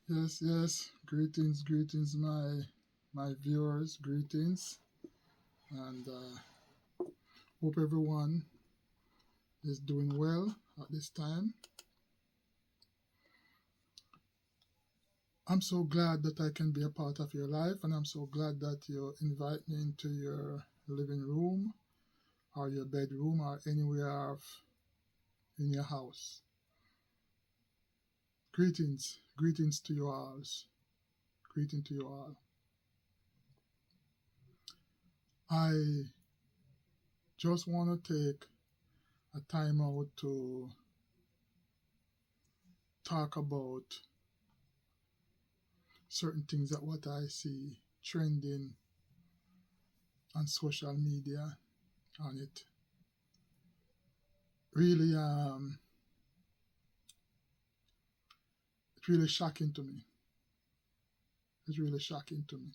Yes, yes. Greetings, greetings, my viewers. Greetings, and hope everyone is doing well at this time. I'm so glad that I can be a part of your life, and I'm so glad that you invite me into your living room or your bedroom or anywhere in your house. Greetings, greetings to you all. Greeting to you all. I just want to take a time out to talk about certain things that what I see trending on social media on it. Really, it's really shocking to me. It's really shocking to me.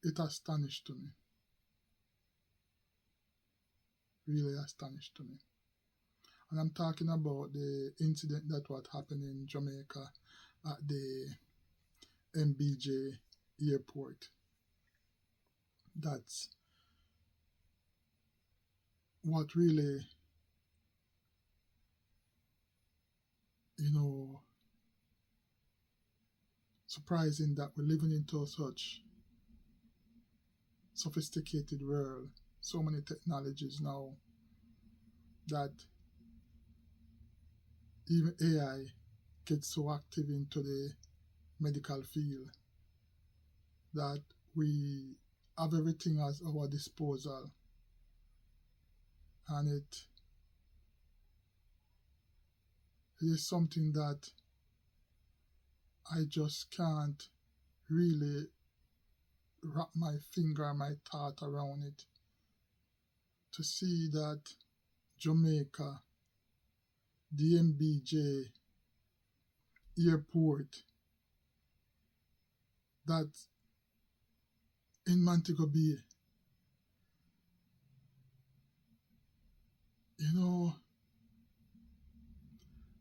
It astonished to me. Really astonished to me. And I'm talking about the incident that what happened in Jamaica at the MBJ Airport. That's what really, you know, surprising that we're living into such sophisticated world, so many technologies now that even AI gets so active into the medical field that we have everything at our disposal, and it is something that I just can't really wrap my finger, my thought around it. To see that Jamaica, the MBJ Airport, that in Montego Bay, you know,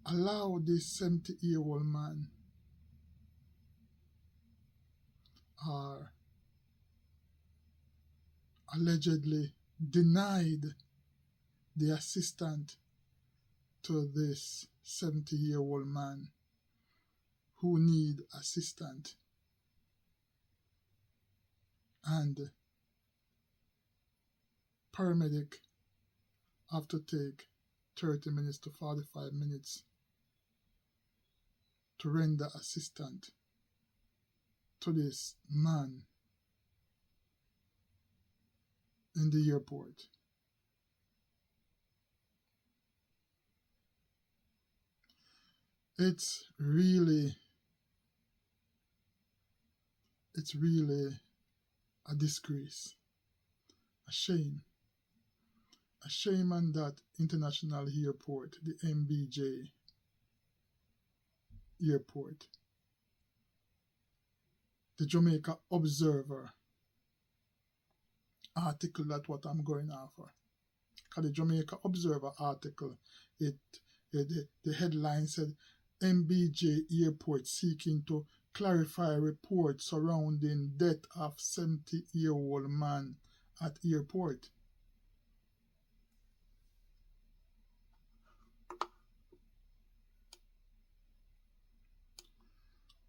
allow this 70-year-old man or allegedly denied the assistant to this 70-year-old man who need assistant, and paramedic have to take 30 minutes to 45 minutes to render assistant to this man in the airport. It's really a disgrace, a shame on that international airport, the MBJ Airport. The Jamaica Observer article, that what I'm going after. Because the Jamaica Observer article, the headline said, MBJ Airport seeking to clarify report surrounding death of 70-year-old man at airport.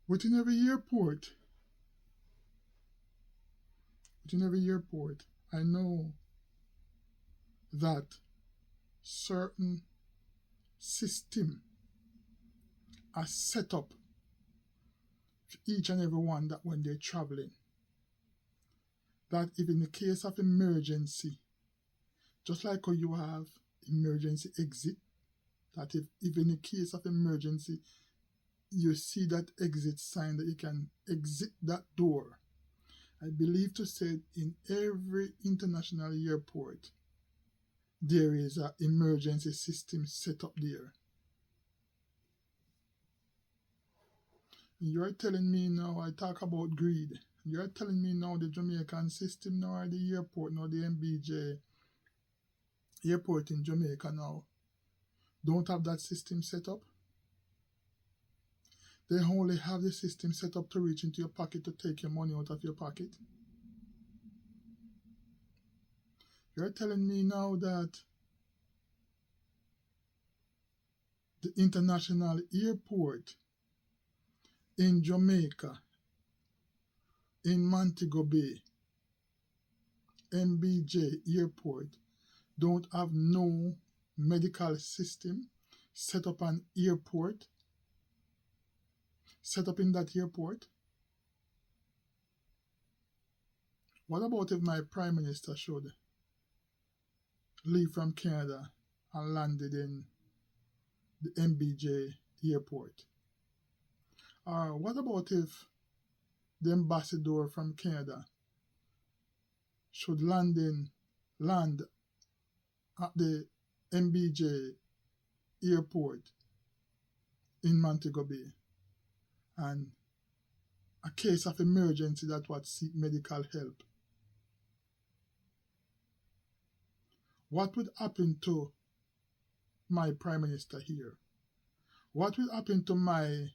Within every airport, I know that certain system are set up for each and every one that when they're traveling, that if in the case of emergency, just like how you have emergency exit, that if in the case of emergency you see that exit sign that you can exit that door, I believe to say in every international airport there is an emergency system set up there. You're telling me now, I talk about greed. You're telling me now the Jamaican system now, or the airport now, the MBJ airport in Jamaica now, don't have that system set up? They only have the system set up to reach into your pocket to take your money out of your pocket. You're telling me now that the international airport in Jamaica, in Montego Bay, MBJ Airport, don't have no medical system set up in that airport? What about if my Prime Minister should leave from Canada and landed in the MBJ Airport? Or what about if the ambassador from Canada should land at the MBJ Airport in Montego Bay, and a case of emergency that would seek medical help? What would happen to my Prime Minister here? What will happen to my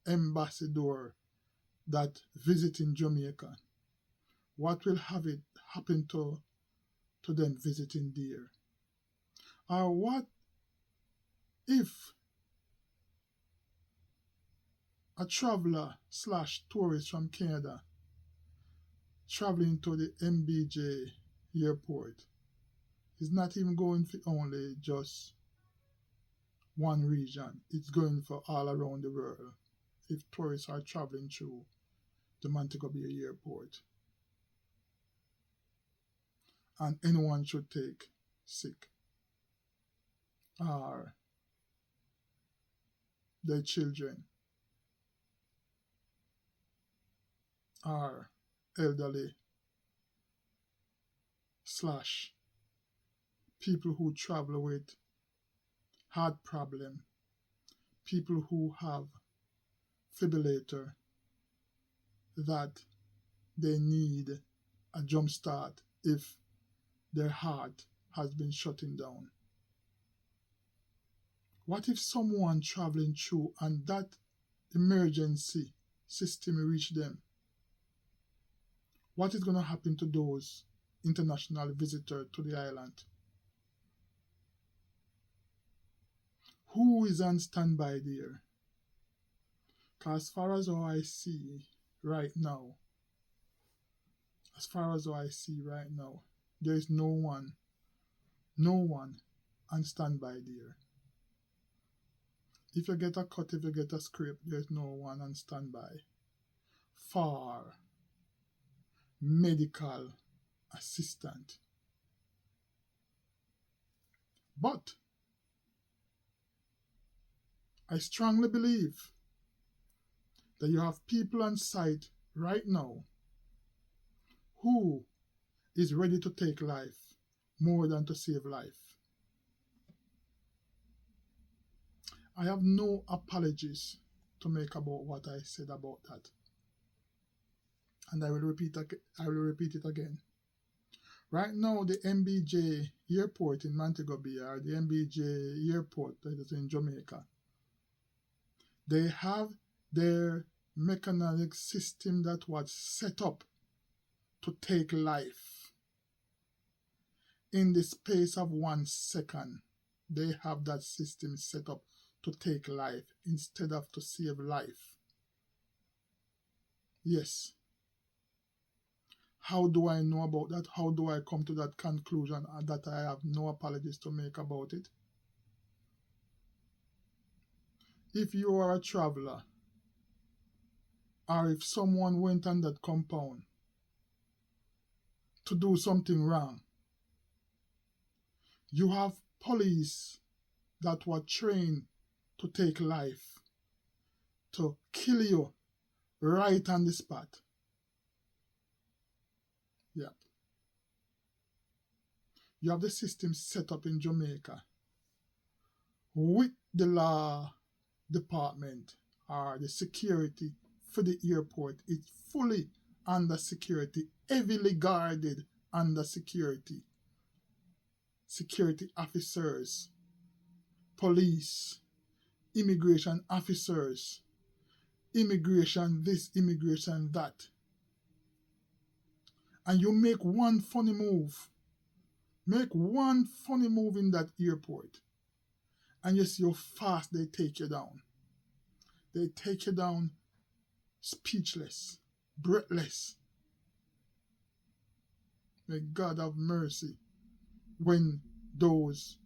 ambassador that visiting Jamaica? What will happen to them visiting there? Or what if a traveler / tourist from Canada traveling to the MBJ Airport is not even going for only just one region, it's going for all around the world if tourists are traveling through the Montego Bay Airport, and anyone should take sick or their children or elderly / people who travel with heart problem, people who have fibrillator that they need a jump start if their heart has been shutting down. What if someone traveling through and that emergency system reach them? What is going to happen to those international visitors to the island? Who is on standby there? Because as far as how I see right now, there is no one on standby there. If you get a cut, if you get a scrape, there's no one on standby for medical assistant. But I strongly believe that you have people on site right now who is ready to take life more than to save life. I have no apologies to make about what I said about that. And I will repeat it again. Right now, the MBJ Airport in Montego Bay, or the MBJ Airport that is in Jamaica, they have their mechanic system that was set up to take life. In the space of 1 second, they have that system set up to take life instead of to save life. Yes. How do I know about that? How do I come to that conclusion that I have no apologies to make about it? If you are a traveler, or if someone went on that compound to do something wrong, you have police that were trained to take life, to kill you right on the spot. Yep. You have the system set up in Jamaica with the law department or the security for the airport. It's fully under security, heavily guarded under security. Security officers, police, immigration officers, immigration this, immigration that, and you make one funny move, in that airport, and you see how fast they take you down. They take you down speechless, breathless. May God have mercy when those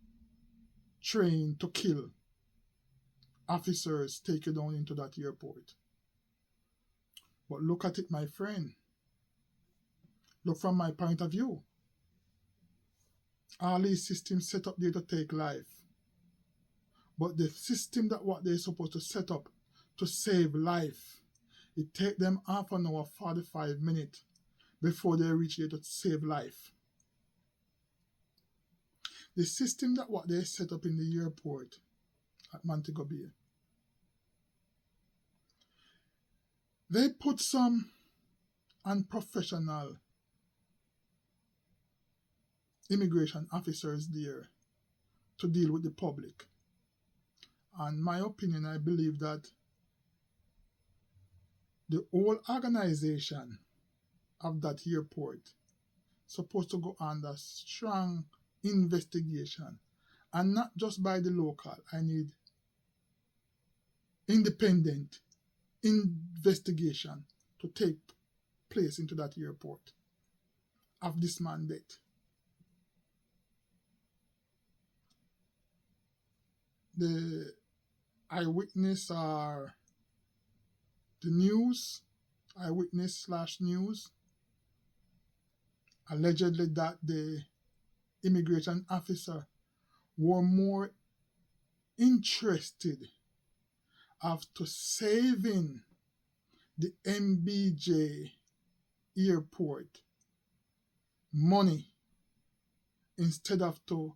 trained to kill officers take you down into that airport. But look at it, my friend. Look from my point of view. All these systems set up there to take life. But the system that what they're supposed to set up to save life, it take them half an hour, 45 minutes before they reach there to save life. The system that what they set up in the airport at Montego Bay, they put some unprofessional immigration officers there to deal with the public. And my opinion, I believe that the whole organization of that airport supposed to go under strong investigation, and not just by the local. I need independent investigation to take place into that airport of this man's death. The eyewitness or the news, eyewitness/news, allegedly that the immigration officer were more interested after saving the MBJ Airport money instead of to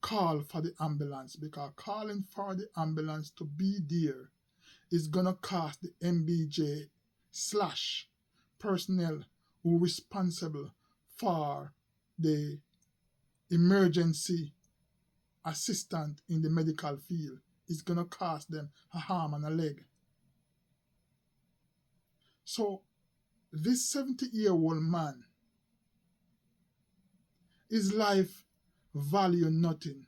call for the ambulance, because calling for the ambulance to be there is gonna cost the MBJ/personnel who are responsible for the emergency assistant in the medical field. It's gonna cost them a arm and a leg. So this 70-year-old man, his life value nothing.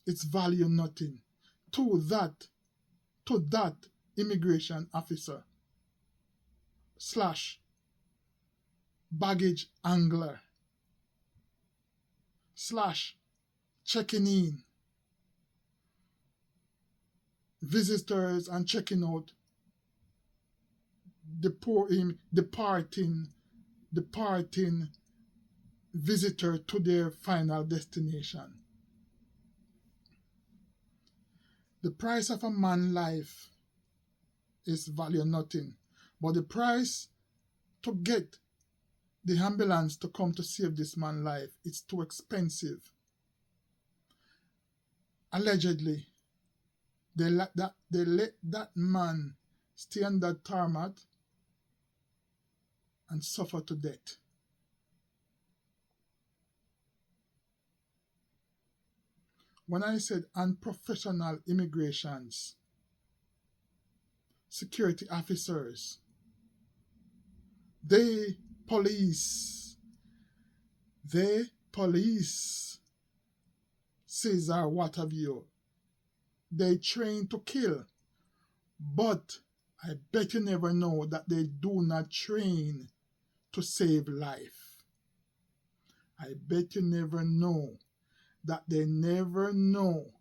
It's value nothing to that immigration officer / baggage angler / checking in visitors and checking out departing visitor to their final destination. The price of a man's life is value nothing, but the price to get the ambulance to come to save this man's life is too expensive. Allegedly, they let that man stay on that tarmac and suffer to death. When I said unprofessional immigrations, security officers, they police, Caesar, what have you. They train to kill, but I bet you never know that they do not train to save life. I bet you never know that they never know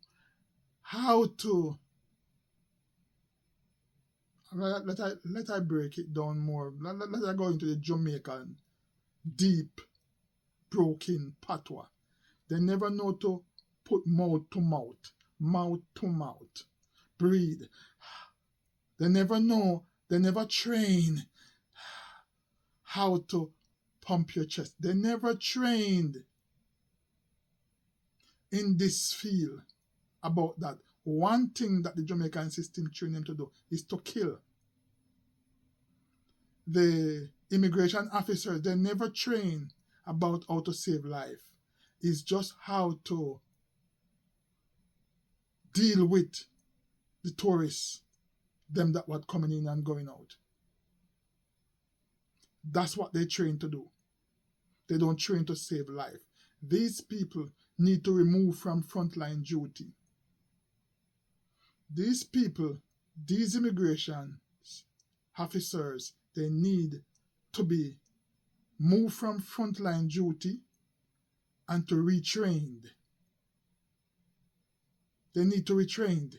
how to. Let I break it down more. Let I go into the Jamaican deep broken patois. They never know to put mouth to mouth, breathe. They never know, they never train how to pump your chest. They never trained in this field about that. One thing that the Jamaican system train them to do is to kill. The immigration officers, they never train about how to save life. It's just how to deal with the tourists, them that were coming in and going out. That's what they train to do. They don't train to save life. These people need to remove from frontline duty. These people, these immigration officers, they need to be moved from frontline duty and to retrained. They need to retrained.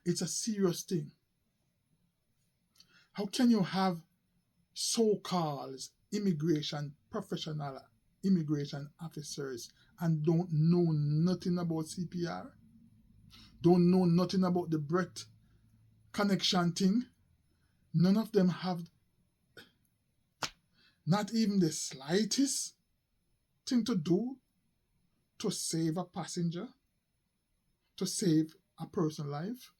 It's a serious thing. How can you have so-called immigration professional immigration officers and don't know nothing about CPR? Don't know nothing about the breath connection thing? None of them have not even the slightest thing to do to save a passenger, to save a person's life.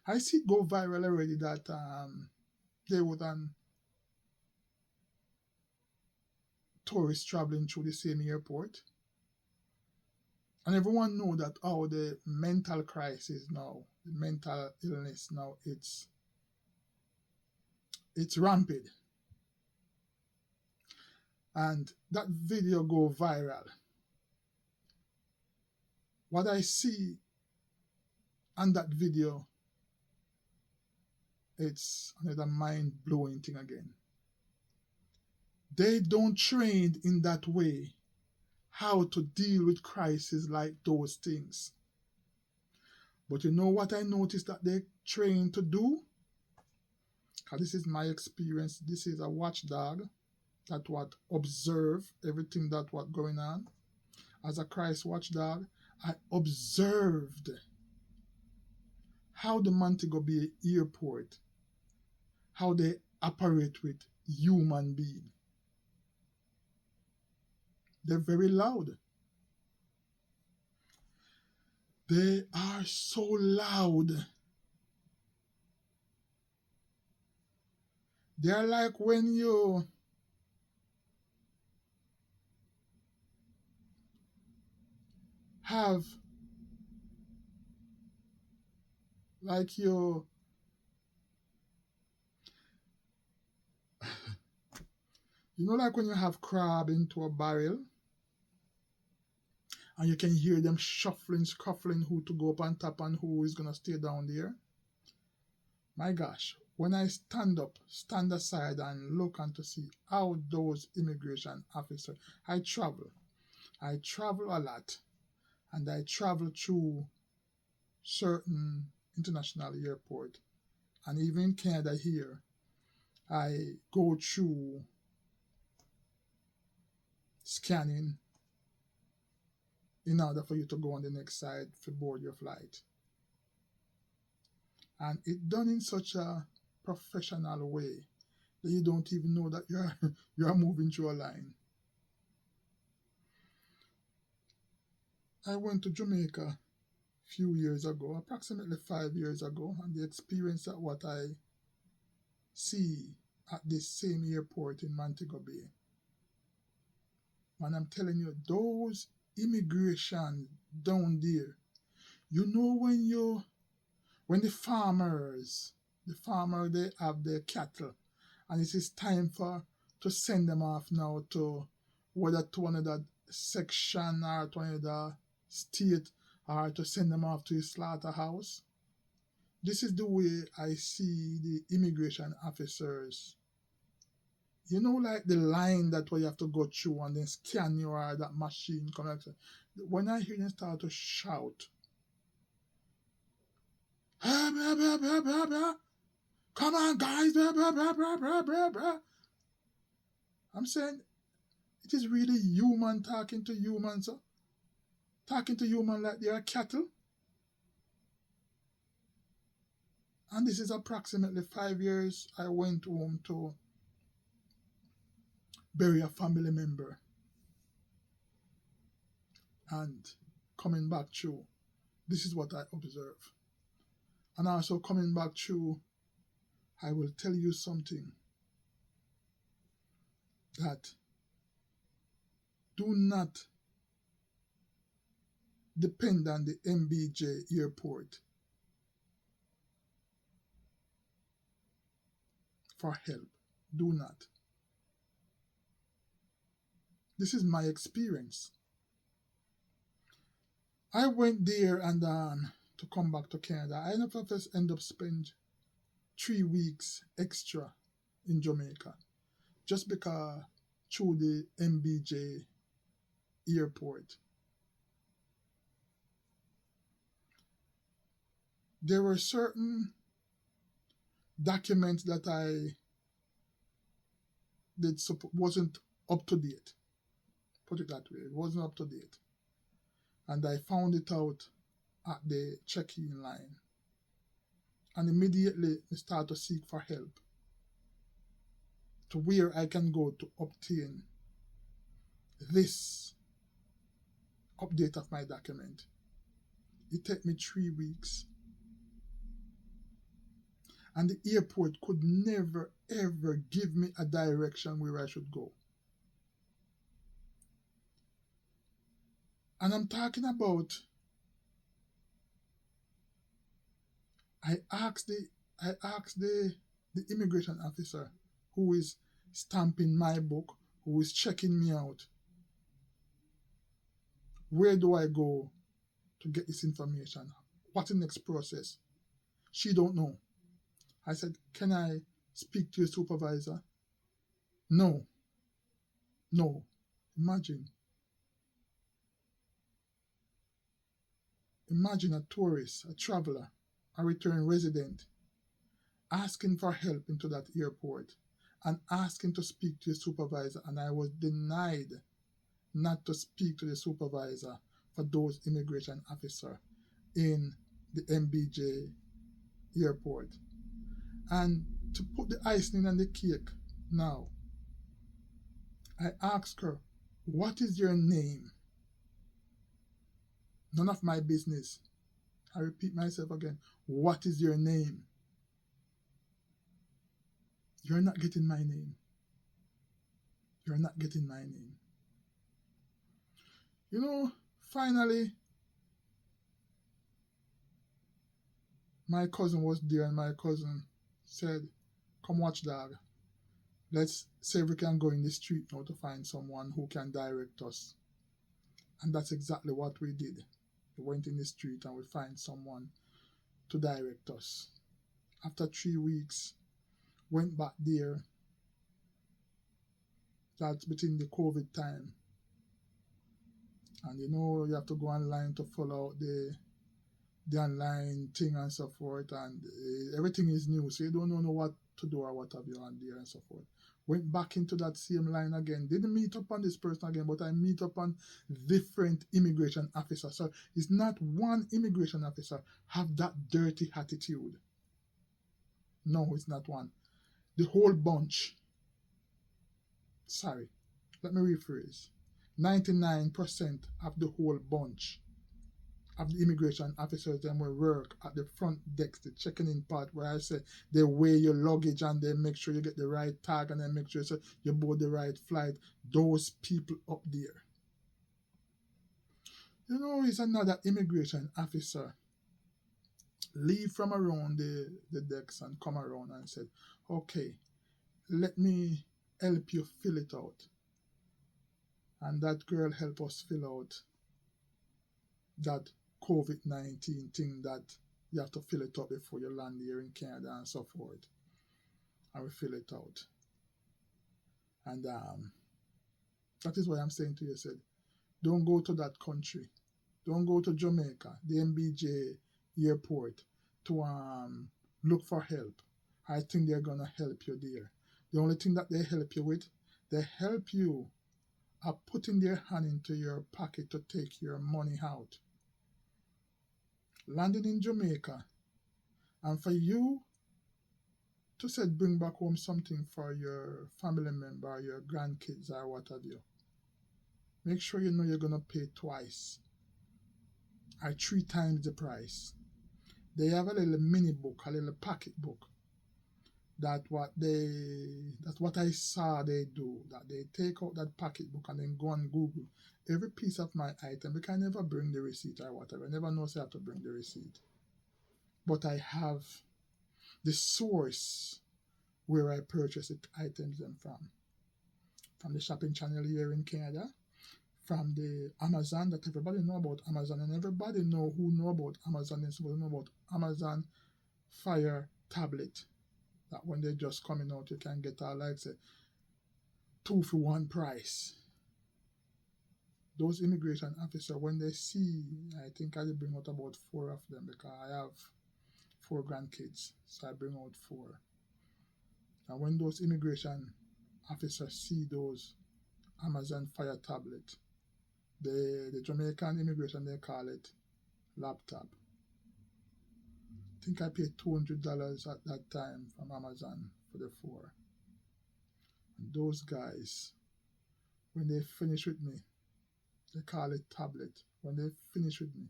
I see it go viral already that there was an tourist traveling through the same airport. And everyone know that the mental crisis now, the mental illness now, it's rampant. And that video go viral. What I see on that video, it's another mind-blowing thing again. They don't train in that way how to deal with crises like those things. But you know what I noticed that they train to do? Because this is my experience. This is a watchdog that what observe everything that what going on. As a Christ watchdog, I observed how the Montego Bay Airport, how they operate with human beings. They're very loud. They are so loud. They're like when you have like you know, like when you have crab into a barrel and you can hear them shuffling, scuffling who to go up on top and who is going to stay down there. My gosh, when I stand aside and look and to see how those immigration officers, I travel a lot, and I travel through certain international airport, and even in Canada here, I go through scanning in order for you to go on the next side to board your flight. And it's done in such a professional way that you don't even know that you're moving through a line. I went to Jamaica a few years ago, approximately 5 years ago, and the experience that what I see at this same airport in Montego Bay. And I'm telling you, those immigration down there, you know when the farmers, they have their cattle, and it is time to send them off now to whether to another section or to another state or to send them off to a slaughterhouse. This is the way I see the immigration officers. You know, like the line that way you have to go through and then scan you or that machine connector. When I hear them start to shout, come on, guys, I'm saying it is really human talking to humans, sir. Talking to human like they are cattle. And this is approximately 5 years I went home to bury a family member. And coming back through, this is what I observe. And also coming back through, I will tell you something that do not depend on the MBJ Airport for help. Do not. This is my experience. I went there and to come back to Canada. I never first end up spend 3 weeks extra in Jamaica just because through the MBJ Airport. There were certain documents that I did wasn't up to date. Put it that way. It wasn't up to date. And I found it out at the check-in line. And immediately I started to seek for help to where I can go to obtain this update of my document. It took me 3 weeks. And the airport could never, ever give me a direction where I should go. And I'm talking about, I asked the immigration officer who is stamping my book, who is checking me out, where do I go to get this information? What's the next process? She don't know. I said, can I speak to your supervisor? No. Imagine a tourist, a traveler, a return resident asking for help into that airport and asking to speak to your supervisor, and I was denied not to speak to the supervisor for those immigration officer in the MBJ Airport. And to put the icing on the cake now, I asked her, what is your name? None of my business. I repeat myself again. What is your name? You're not getting my name. You're not getting my name. You know, finally, my cousin was there and my cousin said, come Watchdog. Let's see if we can go in the street now to find someone who can direct us. And that's exactly what we did. We went in the street and we find someone to direct us. After 3 weeks, went back there. That's between the COVID time. And you know, you have to go online to follow out the online thing and so forth. And everything is new. So you don't know what to do or what have you on there and so forth. Went back into that same line again. Didn't meet up on this person again, but I meet up on different immigration officers. So it's not one immigration officer have that dirty attitude. No, it's not one. The whole bunch. Sorry, let me rephrase. 99% of the whole bunch of the immigration officers then will work at the front desk, the checking in part where I say they weigh your luggage and they make sure you get the right tag and then make sure you board the right flight. Those people up there. You know, it's another immigration officer leave from around the decks and come around and said, okay, let me help you fill it out. And that girl helped us fill out that COVID-19 thing that you have to fill it out before you land here in Canada and so forth. And we fill it out. And that is why I'm saying to you, said, don't go to that country. Don't go to Jamaica, the MBJ Airport, to look for help. I think they're going to help you there. The only thing that they help you with, they help you are putting their hand into your pocket to take your money out. Landing in Jamaica, and for you to say bring back home something for your family member, your grandkids, or what have you, make sure you know you're going to pay twice or 3 times the price. They have a little mini book, a little pocket book, That's what I saw they do, that they take out that pocketbook and then go on Google every piece of my item, because I never bring the receipt or whatever. I never know say I have to bring the receipt. But I have the source where I purchase the items them from the shopping channel here in Canada, from the Amazon, that everybody know about Amazon, and everybody who know about Amazon is supposed to know about Amazon Fire tablet, that when they just coming out you can get like say 2 for 1 price. Those immigration officers, when they see, I think I did bring out about 4 of them, because I have 4 grandkids, so I bring out 4. And when those immigration officers see those Amazon Fire tablet, the Jamaican immigration, they call it laptop. I think I paid $200 at that time from Amazon for the 4. And those guys, when they finish with me, they call it tablet. When they finish with me,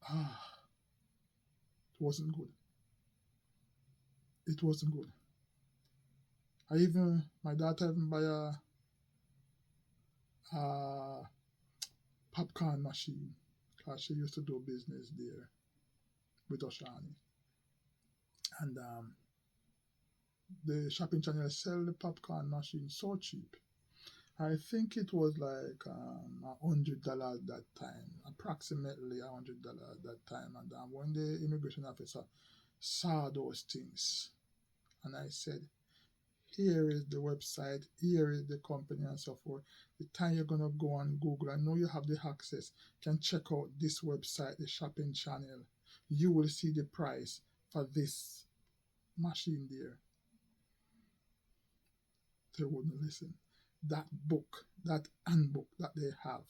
it wasn't good. It wasn't good. My daughter even buy a popcorn machine, because she used to do business there with Oshani. And the shopping channel sell the popcorn machine so cheap. I think it was like $100 at that time, approximately $100 at that time. And when the immigration officer saw those things, and I said, here is the website, here is the company and so forth. The time you're going to go on Google, I know you have the access, can check out this website, the shopping channel. You will see the price for this machine there. They wouldn't listen. That book, that handbook that they have,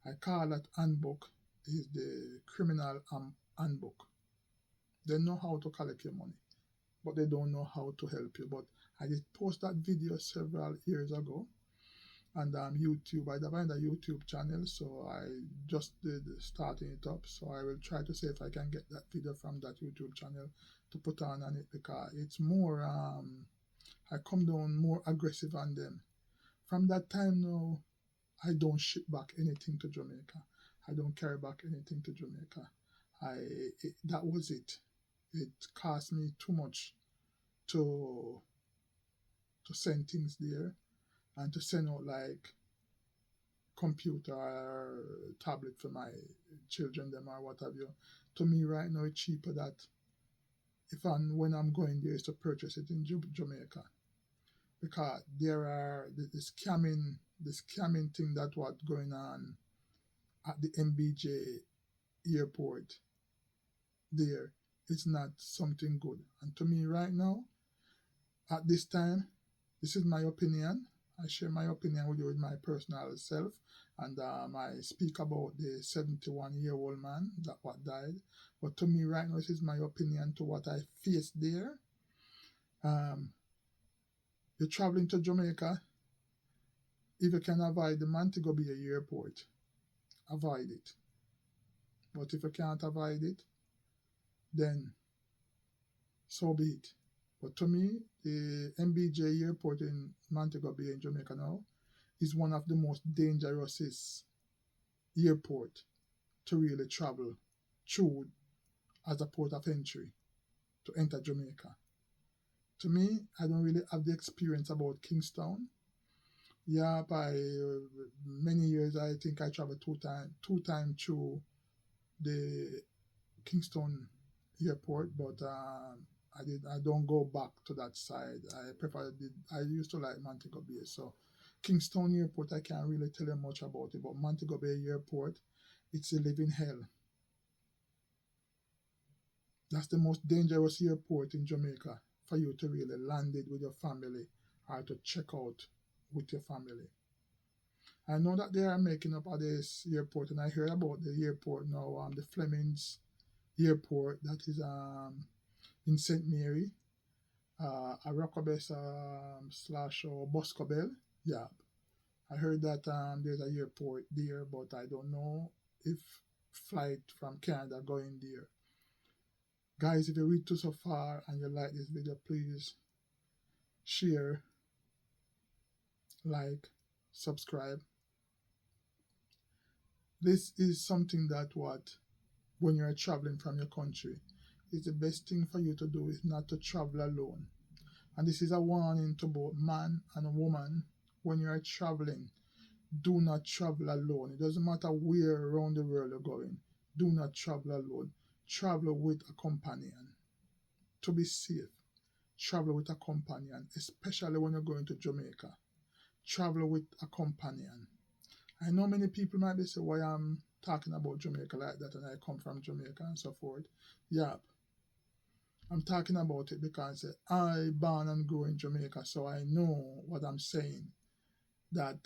I call that handbook is the criminal handbook. They know how to collect your money, but they don't know how to help you. But I did post that video several years ago, and YouTube, I find a YouTube channel, so I just did starting it up. So I will try to see if I can get that video from that YouTube channel to put on it, because it's more, I come down more aggressive on them. From that time now, I don't ship back anything to Jamaica. I don't carry back anything to Jamaica. That was it. It cost me too much to send things there, and to send out like computer or tablet for my children them or what have you. To me right now it's cheaper that when I'm going there is to purchase it in Jamaica, because there are the scamming thing that what's going on at the MBJ Airport there. It's not something good. And to me right now, at this time, this is my opinion. I share my opinion with you with my personal self, and I speak about the 71-year-old man that what died. But to me right now, this is my opinion to what I faced there. You're traveling to Jamaica. If you can avoid the Montego Bay Airport, avoid it. But if you can't avoid it, then so be it. But to me, the MBJ Airport in Montego Bay in Jamaica now is one of the most dangerous airport to really travel through as a port of entry to enter Jamaica. To me, I don't really have the experience about Kingston. Yeah, by many years, I think I traveled two times through the Kingston Airport, but I don't go back to that side. I used to like Montego Bay. So Kingston Airport, I can't really tell you much about it, but Montego Bay Airport, it's a living hell. That's the most dangerous airport in Jamaica for you to really land it with your family or to check out with your family. I know that they are making up at this airport, and I heard about the airport now, the Fleming's Airport that is in St. Mary, a Rockabess slash Boscobel. Yeah, I heard that there's an airport there, but I don't know if flight from Canada going there. Guys, if you read to so far and you like this video, please share, like, subscribe. This is something that when you're traveling from your country, is the best thing for you to do is not to travel alone. And this is a warning to both man and woman. When you're traveling, do not travel alone. It doesn't matter where around the world you're going. Do not travel alone. Travel with a companion. To be safe, travel with a companion, especially when you're going to Jamaica. Travel with a companion. I know many people might be saying why I'm talking about Jamaica like that and I come from Jamaica and so forth. Yeah, I'm talking about it because I born and grew in Jamaica, so I know what I'm saying. That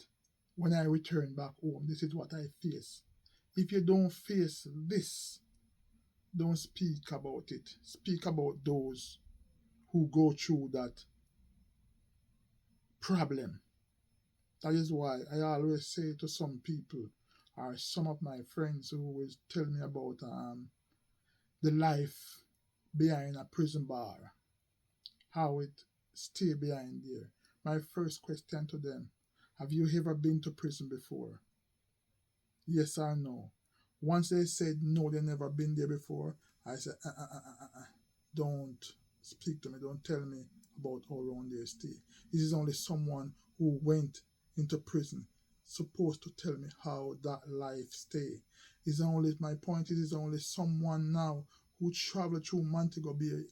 when I return back home, this is what I face. If you don't face this, don't speak about it. Speak about those who go through that problem. That is why I always say to some people or some of my friends who always tell me about the life behind a prison bar, how it stay behind there. My first question to them, have you ever been to prison before? Yes or no? Once they said no, they never been there before, I said, don't speak to me, don't tell me about how long they stay. This is only someone who went into prison supposed to tell me how that life stay. My point is only someone now who traveled through Montego Bay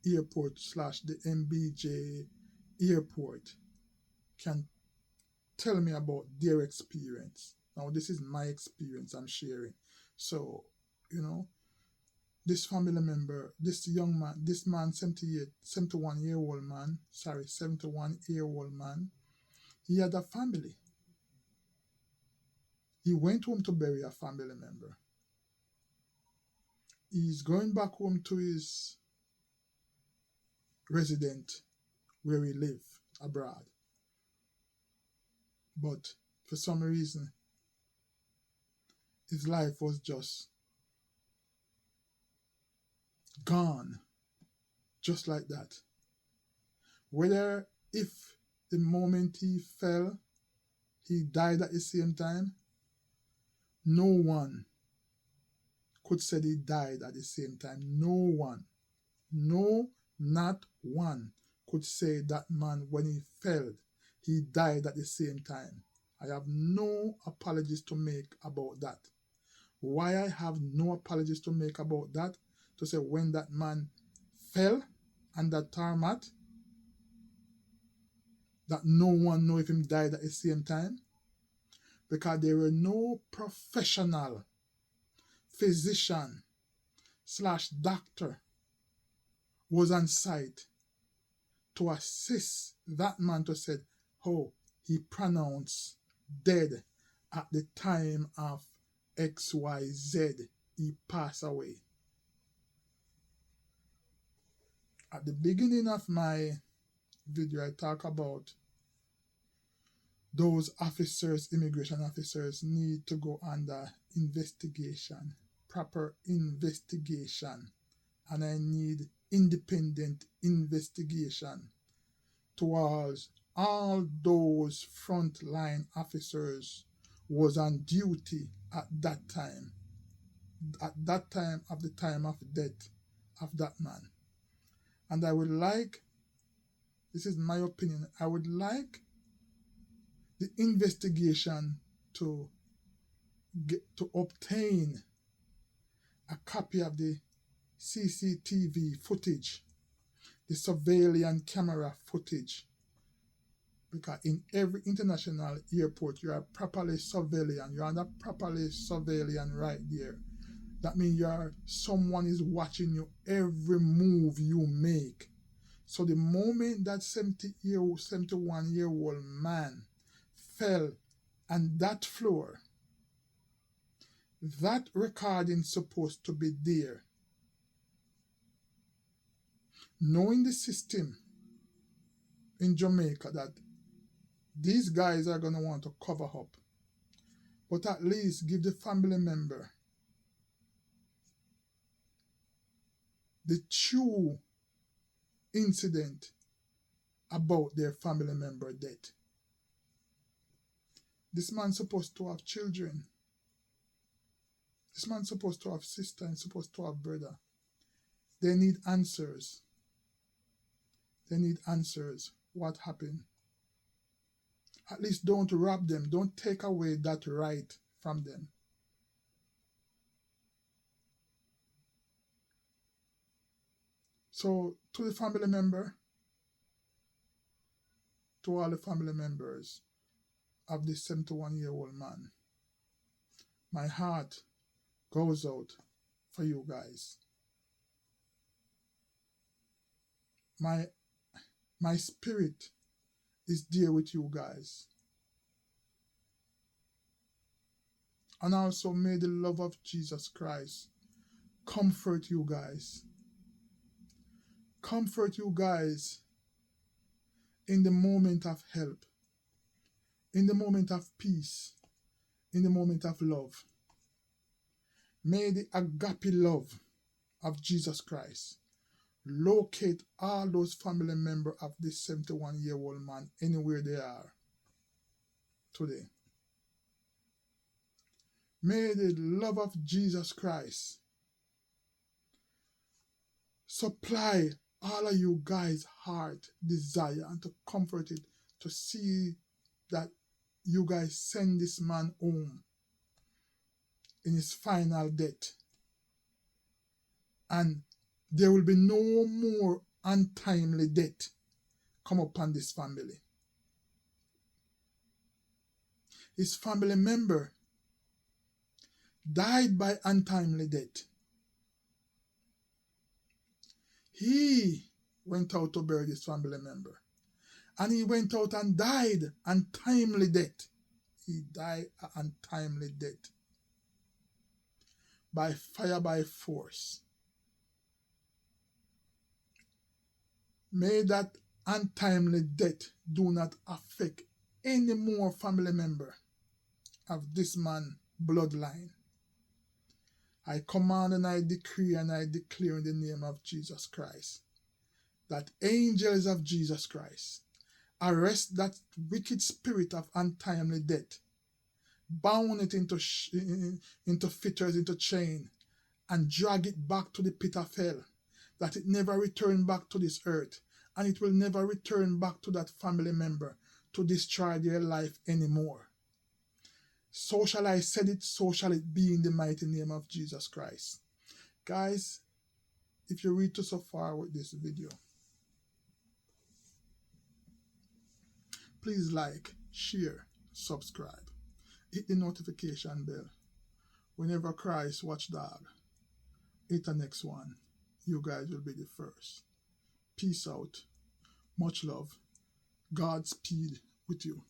Airport / the MBJ Airport can tell me about their experience. Now this is my experience I'm sharing. So, this family member, this young man, this man, 71-year-old man, 71-year-old man, he had a family. He went home to bury a family member. He's going back home to his residence where he live abroad. But for some reason, his life was just gone, just like that. Whether if the moment he fell, he died at the same time, no one could say he died at the same time. No one, no, not one could say that man, when he fell, he died at the same time. I have no apologies to make about that. Why I have no apologies to make about that? To say when that man fell on that tarmac, that no one know if him died at the same time, because there were no professional physician / doctor was on site to assist that man to say how he pronounced dead at the time of XYZ. He passed away. At the beginning of my video, I talk about those officers, immigration officers, need to go under investigation, proper investigation, and I need independent investigation towards all those frontline officers was on duty at that time of the time of death of that man. And I would like, this is my opinion, I would like the investigation to obtain a copy of the CCTV footage, the surveillance camera footage, because in every international airport you are properly surveillance, you are not properly surveillance right there. That means someone is watching you every move you make. So the moment that 71-year-old man fell on that floor, that recording supposed to be there. Knowing the system in Jamaica that these guys are going to want to cover up, but at least give the family member the true incident about their family member death. This man supposed to have children. This man supposed to have sister and supposed to have brother. They need answers. They need answers. What happened? At least don't rob them. Don't take away that right from them. So, to the family member, to all the family members of this 71-year-old man, my heart goes out for you guys. My spirit is there with you guys. And also may the love of Jesus Christ comfort you guys. Comfort you guys in the moment of help, in the moment of peace, in the moment of love. May the agape love of Jesus Christ locate all those family members of this 71-year-old man anywhere they are today. May the love of Jesus Christ supply all of you guys' heart desire and to comfort it, to see that you guys send this man home in his final death. And there will be no more untimely death come upon this family. His family member died by untimely death. He went out to bury his family member. And he went out and died untimely death. He died an untimely death. By fire, by force. May that untimely death do not affect any more family member of this man's bloodline. I command and I decree and I declare in the name of Jesus Christ that angels of Jesus Christ arrest that wicked spirit of untimely death, bound it into fetters, into chain, and drag it back to the pit of hell, that it never return back to this earth, and it will never return back to that family member to destroy their life anymore. So shall I said it, so shall it be in the mighty name of Jesus Christ. Guys, if you read to so far with this video, please like, share, subscribe, hit the notification bell. Whenever Christ Watchdog hit the next one, you guys will be the first. Peace out. Much love. Godspeed with you.